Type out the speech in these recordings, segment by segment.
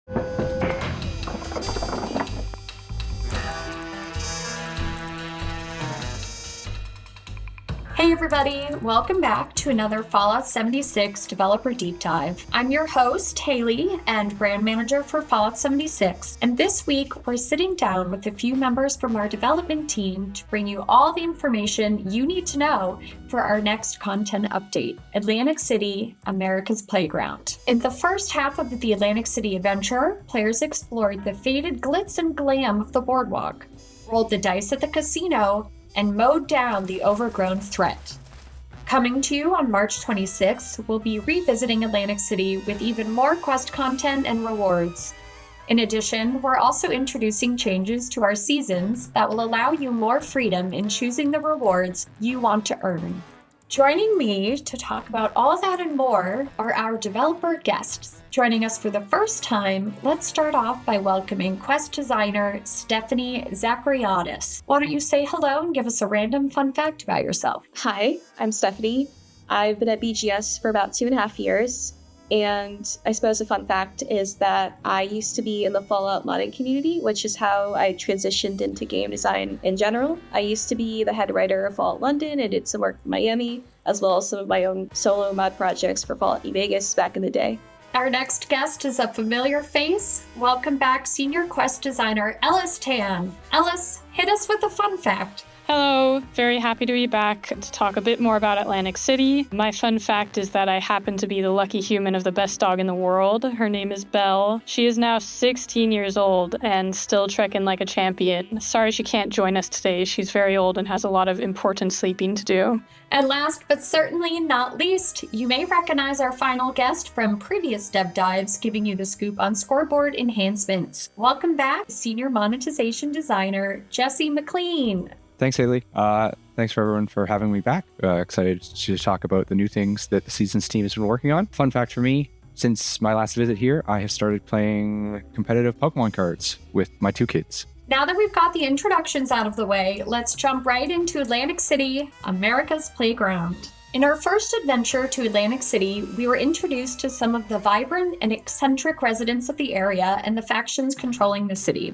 Hey everybody, welcome back to another Fallout 76 Developer Deep Dive. I'm your host, Haley, and brand manager for Fallout 76, and this week we're sitting down with a few members from our development team to bring you all the information you need to know for our next content update, Atlantic City, America's Playground. In the first half of the Atlantic City adventure, players explored the faded glitz and glam of the boardwalk, rolled the dice at the casino, and mowed down the overgrown threat. Coming to you on March 26th, we'll be revisiting Atlantic City with even more quest content and rewards. In addition, we're also introducing changes to our seasons that will allow you more freedom in choosing the rewards you want to earn. Joining me to talk about all that and more are our developer guests. Joining us for the first time, let's start off by welcoming quest designer Stephanie Zachariadis. Why don't you say hello and give us a random fun fact about yourself? Hi, I'm Stephanie. I've been at BGS for about 2.5 years. And I suppose a fun fact is that I used to be in the Fallout modding community, which is how I transitioned into game design in general. I used to be the head writer of Fallout London and did some work in Miami, as well as some of my own solo mod projects for Fallout New Vegas back in the day. Our next guest is a familiar face. Welcome back, senior quest designer Ellis Tan. Ellis, hit us with a fun fact. Hello, very happy to be back to talk a bit more about Atlantic City. My fun fact is that I happen to be the lucky human of the best dog in the world. Her name is Belle. She is now 16 years old and still trekking like a champion. Sorry she can't join us today. She's very old and has a lot of important sleeping to do. And last but certainly not least, you may recognize our final guest from previous dev dives giving you the scoop on scoreboard enhancements. Welcome back, senior monetization designer Jesse McLean. Thanks, Haley. Thanks for everyone for having me back. Excited to talk about the new things that the Seasons team has been working on. Fun fact for me, since my last visit here, I have started playing competitive Pokemon cards with my 2 kids. Now that we've got the introductions out of the way, let's jump right into Atlantic City, America's Playground. In our first adventure to Atlantic City, we were introduced to some of the vibrant and eccentric residents of the area and the factions controlling the city.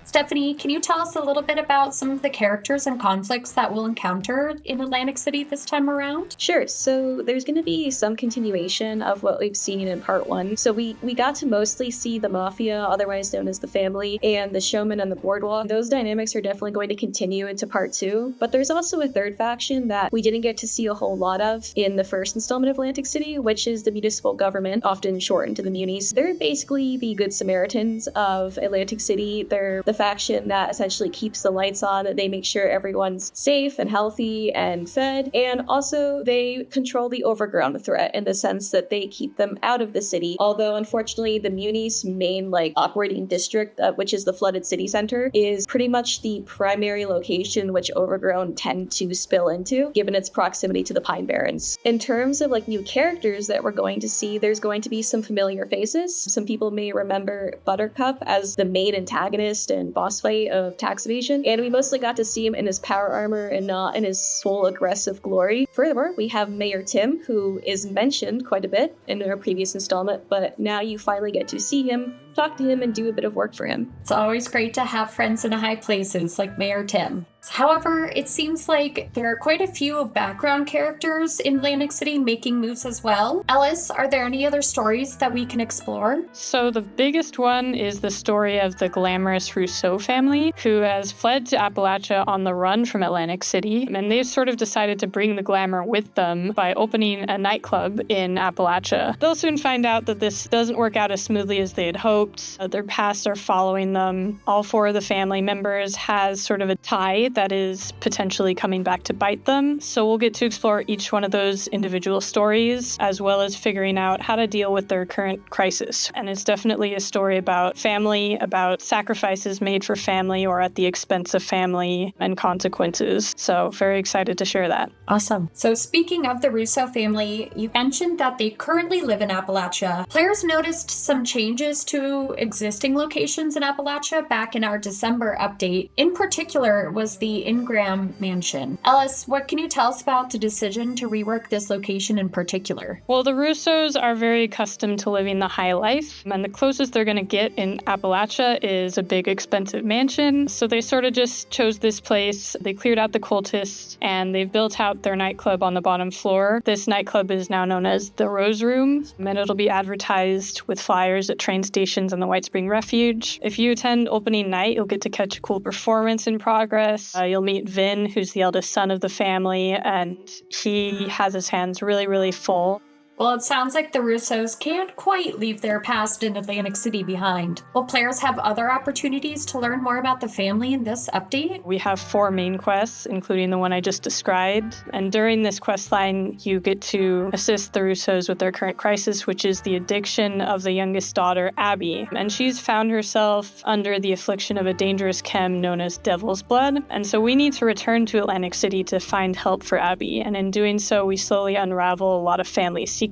Stephanie, can you tell us a little bit about some of the characters and conflicts that we'll encounter in Atlantic City this time around? Sure. So there's going to be some continuation of what we've seen in part 1. So we got to mostly see the Mafia, otherwise known as the Family, and the Showman on the Boardwalk. Those dynamics are definitely going to continue into part 2. But there's also a third faction that we didn't get to see a whole lot of in the first installment of Atlantic City, which is the municipal government, often shortened to the Munis. They're basically the Good Samaritans of Atlantic City. They're the faction that essentially keeps the lights on. They make sure everyone's safe and healthy and fed, and also they control the overgrown threat in the sense that they keep them out of the city. Although unfortunately the Munis' main operating district, which is the flooded city center, is pretty much the primary location which overgrown tend to spill into, given its proximity to the Pine Barrens. In terms of new characters that we're going to see, there's going to be some familiar faces. Some people may remember Buttercup as the main antagonist and boss fight of tax evasion, and we mostly got to see him in his power armor and not in his full aggressive glory. Furthermore, we have Mayor Tim, who is mentioned quite a bit in our previous installment, but now you finally get to see him, talk to him, and do a bit of work for him. It's always great to have friends in high places like Mayor Tim. However, it seems like there are quite a few background characters in Atlantic City making moves as well. Ellis, are there any other stories that we can explore? So the biggest one is the story of the glamorous Russo family, who has fled to Appalachia on the run from Atlantic City, and they've sort of decided to bring the glamour with them by opening a nightclub in Appalachia. They'll soon find out that this doesn't work out as smoothly as they had hoped. Their pasts are following them. All 4 of the family members has sort of a tie that is potentially coming back to bite them. So we'll get to explore each one of those individual stories, as well as figuring out how to deal with their current crisis. And it's definitely a story about family, about sacrifices made for family or at the expense of family, and consequences. So very excited to share that. Awesome. So speaking of the Russo family, you mentioned that they currently live in Appalachia. Players noticed some changes to existing locations in Appalachia back in our December update. In particular, was as the Ingram Mansion. Ellis, what can you tell us about the decision to rework this location in particular? Well, the Russos are very accustomed to living the high life, and the closest they're going to get in Appalachia is a big, expensive mansion. So they sort of just chose this place. They cleared out the cultists, and they've built out their nightclub on the bottom floor. This nightclub is now known as the Rose Room, and it'll be advertised with flyers at train stations and the White Spring Refuge. If you attend opening night, you'll get to catch a cool performance in progress. You'll meet Vin, who's the eldest son of the family, and he has his hands really, really full. Well, it sounds like the Russos can't quite leave their past in Atlantic City behind. Will players have other opportunities to learn more about the family in this update? We have 4 main quests, including the one I just described. And during this quest line, you get to assist the Russos with their current crisis, which is the addiction of the youngest daughter, Abby. And she's found herself under the affliction of a dangerous chem known as Devil's Blood. And so we need to return to Atlantic City to find help for Abby. And in doing so, we slowly unravel a lot of family secrets.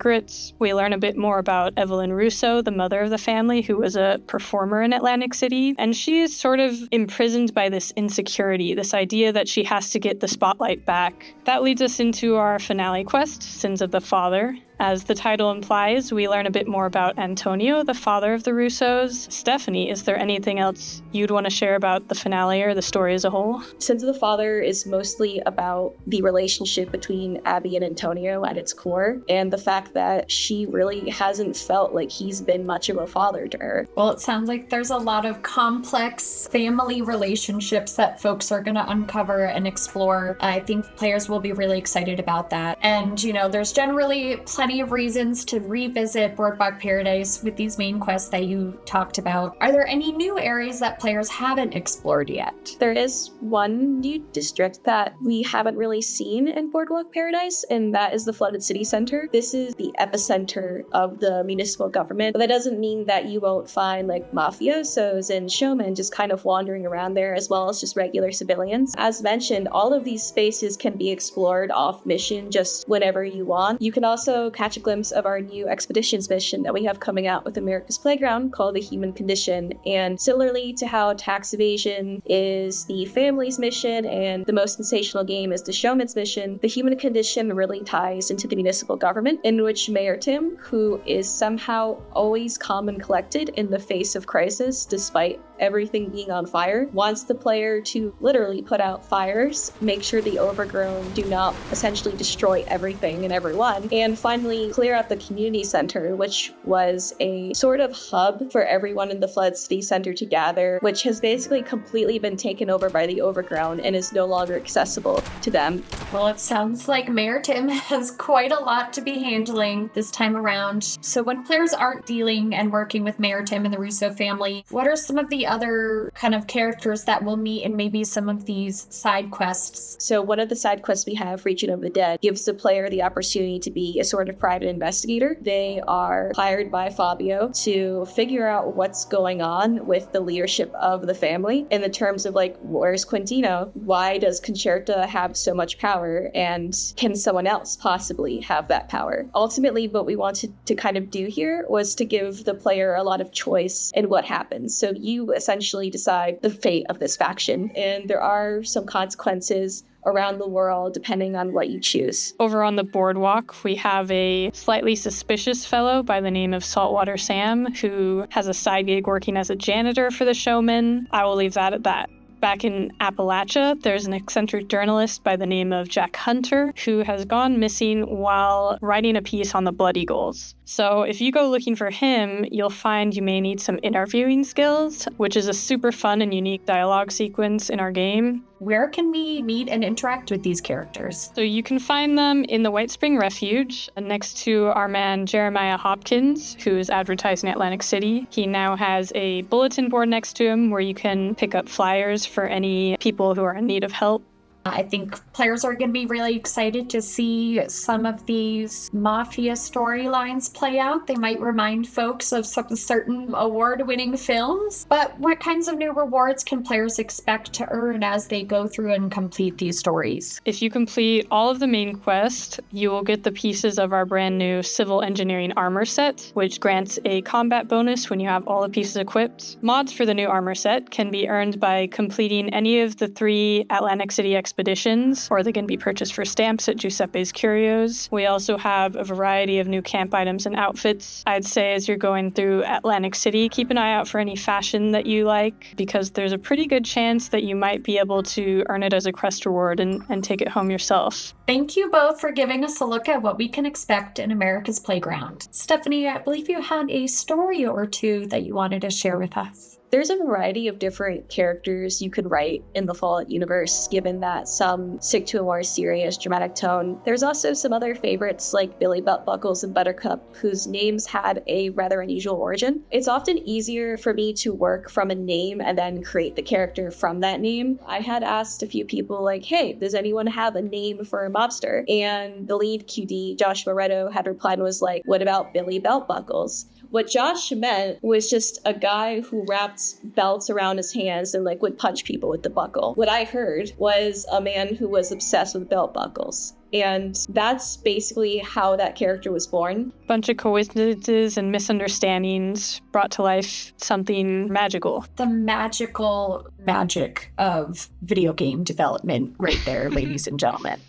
We learn a bit more about Evelyn Russo, the mother of the family, who was a performer in Atlantic City. And she is sort of imprisoned by this insecurity, this idea that she has to get the spotlight back. That leads us into our finale quest, Sins of the Father. As the title implies, we learn a bit more about Antonio, the father of the Russos. Stephanie, is there anything else you'd want to share about the finale or the story as a whole? Sins of the Father is mostly about the relationship between Abby and Antonio at its core, and the fact that she really hasn't felt like he's been much of a father to her. Well, it sounds like there's a lot of complex family relationships that folks are going to uncover and explore. I think players will be really excited about that. And, there's generally plenty of reasons to revisit Boardwalk Paradise with these main quests that you talked about. Are there any new areas that players haven't explored yet? There is one new district that we haven't really seen in Boardwalk Paradise, and that is the Flooded City Center. This is the epicenter of the municipal government, but that doesn't mean that you won't find mafiosos and showmen just kind of wandering around there, as well as just regular civilians. As mentioned, all of these spaces can be explored off mission just whenever you want. You can also catch a glimpse of our new expeditions mission that we have coming out with America's Playground called The Human Condition. And similarly to how tax evasion is the family's mission and the most sensational game is the showman's mission, The Human Condition really ties into the municipal government, in which Mayor Tim, who is somehow always calm and collected in the face of crisis despite everything being on fire, wants the player to literally put out fires, make sure the overgrown do not essentially destroy everything and everyone, and finally clear out the community center, which was a sort of hub for everyone in the Flood City Center to gather, which has basically completely been taken over by the overgrown and is no longer accessible to them. Well, it sounds like Mayor Tim has quite a lot to be handling this time around. So when players aren't dealing and working with Mayor Tim and the Russo family, what are some of the other kind of characters that we'll meet in maybe some of these side quests? So one of the side quests we have, Region of the Dead, gives the player the opportunity to be a sort of private investigator. They are hired by Fabio to figure out what's going on with the leadership of the family in the terms of where's Quintino? Why does Concerta have so much power? And can someone else possibly have that power? Ultimately, what we wanted to kind of do here was to give the player a lot of choice in what happens. So you essentially decide the fate of this faction, and there are some consequences around the world depending on what you choose. Over on the boardwalk, we have a slightly suspicious fellow by the name of Saltwater Sam, who has a side gig working as a janitor for the showman. I will leave that at that. Back in Appalachia, there's an eccentric journalist by the name of Jack Hunter who has gone missing while writing a piece on the Blood Eagles. So if you go looking for him, you'll find you may need some interviewing skills, which is a super fun and unique dialogue sequence in our game. Where can we meet and interact with these characters? So you can find them in the White Spring Refuge next to our man Jeremiah Hopkins, who is advertising Atlantic City. He now has a bulletin board next to him where you can pick up flyers for any people who are in need of help. I think players are going to be really excited to see some of these Mafia storylines play out. They might remind folks of some certain award-winning films. But what kinds of new rewards can players expect to earn as they go through and complete these stories? If you complete all of the main quest, you will get the pieces of our brand new civil engineering armor set, which grants a combat bonus when you have all the pieces equipped. Mods for the new armor set can be earned by completing any of the 3 Atlantic City expeditions, or they can be purchased for stamps at Giuseppe's Curios. We also have a variety of new camp items and outfits. I'd say as you're going through Atlantic City, keep an eye out for any fashion that you like, because there's a pretty good chance that you might be able to earn it as a quest reward and take it home yourself. Thank you both for giving us a look at what we can expect in America's Playground. Stephanie, I believe you had a story or two that you wanted to share with us. There's a variety of different characters you could write in the Fallout universe, given that some stick to a more serious, dramatic tone. There's also some other favorites like Billy Belt Buckles and Buttercup, whose names had a rather unusual origin. It's often easier for me to work from a name and then create the character from that name. I had asked a few people like, hey, does anyone have a name for a mobster? And the lead QD, Josh Moretto, had replied and was like, what about Billy Belt Buckles? What Josh meant was just a guy who wrapped belts around his hands and would punch people with the buckle. What I heard was a man who was obsessed with belt buckles. And that's basically how that character was born. Bunch of coincidences and misunderstandings brought to life something magical. The magical magic of video game development right there, ladies and gentlemen.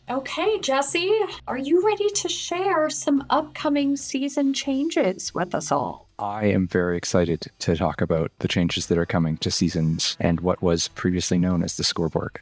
Okay, Jesse, are you ready to share some upcoming season changes with us all? I am very excited to talk about the changes that are coming to seasons and what was previously known as the scoreboard.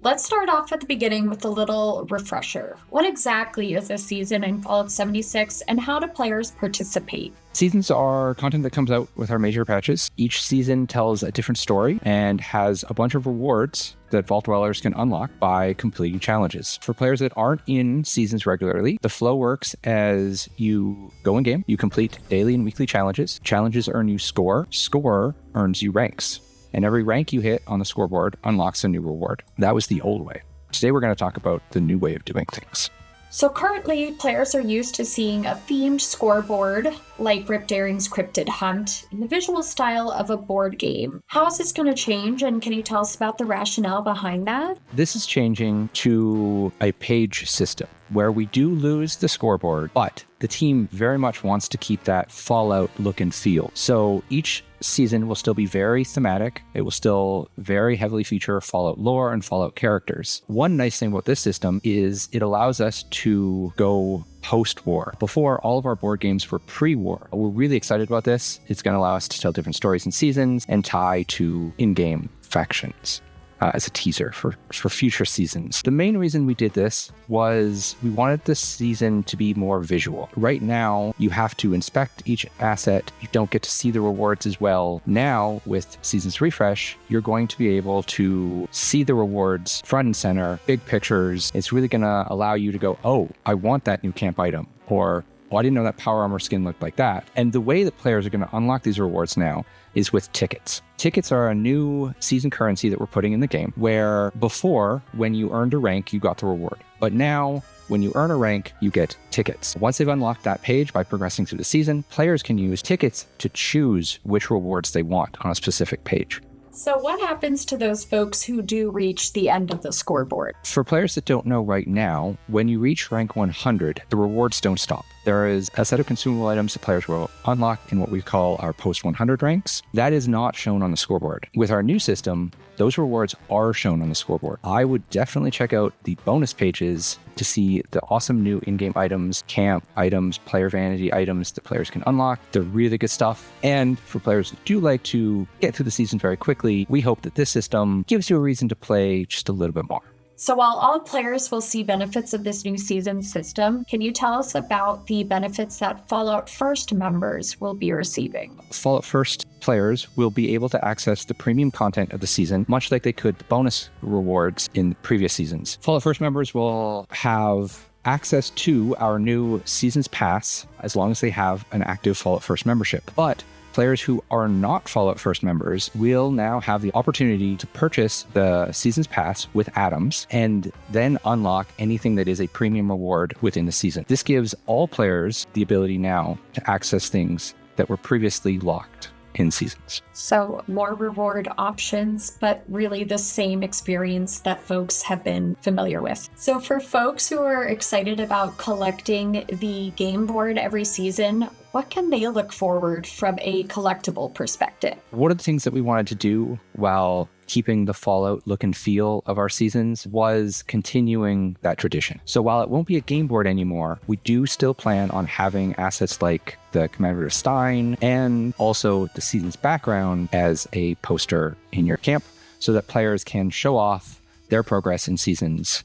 Let's start off at the beginning with a little refresher. What exactly is a season in Fallout 76, and how do players participate? Seasons are content that comes out with our major patches. Each season tells a different story and has a bunch of rewards that Vault Dwellers can unlock by completing challenges. For players that aren't in seasons regularly, the flow works as you go in game, you complete daily and weekly challenges. Challenges earn you score. Score earns you ranks. And every rank you hit on the scoreboard unlocks a new reward. That was the old way. Today we're going to talk about the new way of doing things. So currently, players are used to seeing a themed scoreboard, like Rip Daring's Cryptid Hunt, in the visual style of a board game. How is this going to change, and can you tell us about the rationale behind that? This is changing to a page system, where we do lose the scoreboard, but the team very much wants to keep that Fallout look and feel. So each season will still be very thematic. It will still very heavily feature Fallout lore and Fallout characters. One nice thing about this system is it allows us to go post-war. Before, all of our board games were pre-war. We're really excited about this. It's going to allow us to tell different stories and seasons and tie to in-game factions. As a teaser for future seasons. The main reason we did this was we wanted this season to be more visual. Right now, you have to inspect each asset. You don't get to see the rewards as well. Now, with Seasons Refresh, you're going to be able to see the rewards front and center, big pictures. It's really going to allow you to go, oh, I want that new camp item, or oh, I didn't know that power armor skin looked like that. And the way that players are going to unlock these rewards now is with tickets. Tickets are a new season currency that we're putting in the game, where before, when you earned a rank, you got the reward. But now, when you earn a rank, you get tickets. Once they've unlocked that page by progressing through the season, players can use tickets to choose which rewards they want on a specific page. So what happens to those folks who do reach the end of the scoreboard? For players that don't know right now, when you reach rank 100, the rewards don't stop. There is a set of consumable items that players will unlock in what we call our post-100 ranks. That is not shown on the scoreboard. With our new system, those rewards are shown on the scoreboard. I would definitely check out the bonus pages to see the awesome new in-game items, camp items, player vanity items that players can unlock. They're really good stuff. And for players who do like to get through the season very quickly, we hope that this system gives you a reason to play just a little bit more. So while all players will see benefits of this new season system, can you tell us about the benefits that Fallout First members will be receiving? Fallout First players will be able to access the premium content of the season, much like they could the bonus rewards in the previous seasons. Fallout First members will have access to our new Seasons Pass as long as they have an active Fallout First membership. But Players who are not Fallout First members will now have the opportunity to purchase the Season's Pass with atoms and then unlock anything that is a premium reward within the season. This gives all players the ability now to access things that were previously locked in seasons. So more reward options, but really the same experience that folks have been familiar with. So for folks who are excited about collecting the game board every season, what can they look forward from a collectible perspective? One of the things that we wanted to do while keeping the Fallout look and feel of our seasons was continuing that tradition. So while it won't be a game board anymore, we do still plan on having assets like the Commander Stein and also the season's background as a poster in your camp so that players can show off their progress in seasons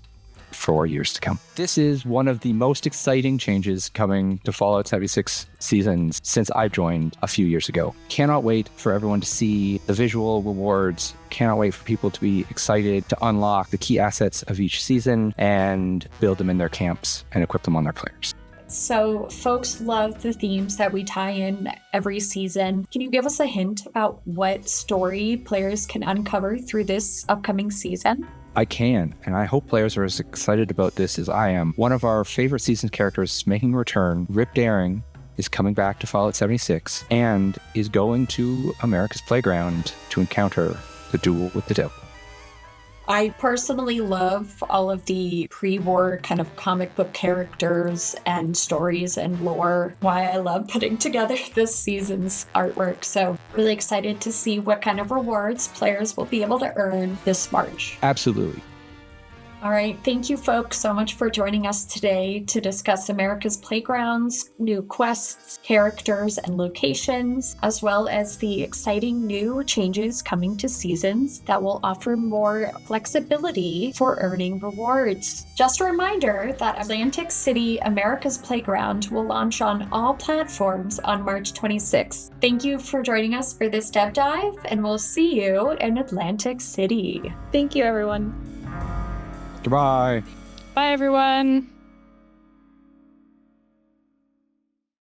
for years to come. This is one of the most exciting changes coming to Fallout 76 seasons since I joined a few years ago. Cannot wait for everyone to see the visual rewards. Cannot wait for people to be excited to unlock the key assets of each season and build them in their camps and equip them on their players. So folks love the themes that we tie in every season. Can you give us a hint about what story players can uncover through this upcoming season? I can, and I hope players are as excited about this as I am. One of our favorite season characters making a return, Rip Daring, is coming back to Fallout 76 and is going to America's Playground to encounter the duel with the devil. I personally love all of the pre-war kind of comic book characters and stories and lore. Why I love putting together this season's artwork. So really excited to see what kind of rewards players will be able to earn this March. Absolutely. All right. Thank you, folks, so much for joining us today to discuss America's Playgrounds, new quests, characters, and locations, as well as the exciting new changes coming to seasons that will offer more flexibility for earning rewards. Just a reminder that Atlantic City America's Playground will launch on all platforms on March 26th. Thank you for joining us for this dev dive, and we'll see you in Atlantic City. Thank you, everyone. Goodbye. Bye, everyone.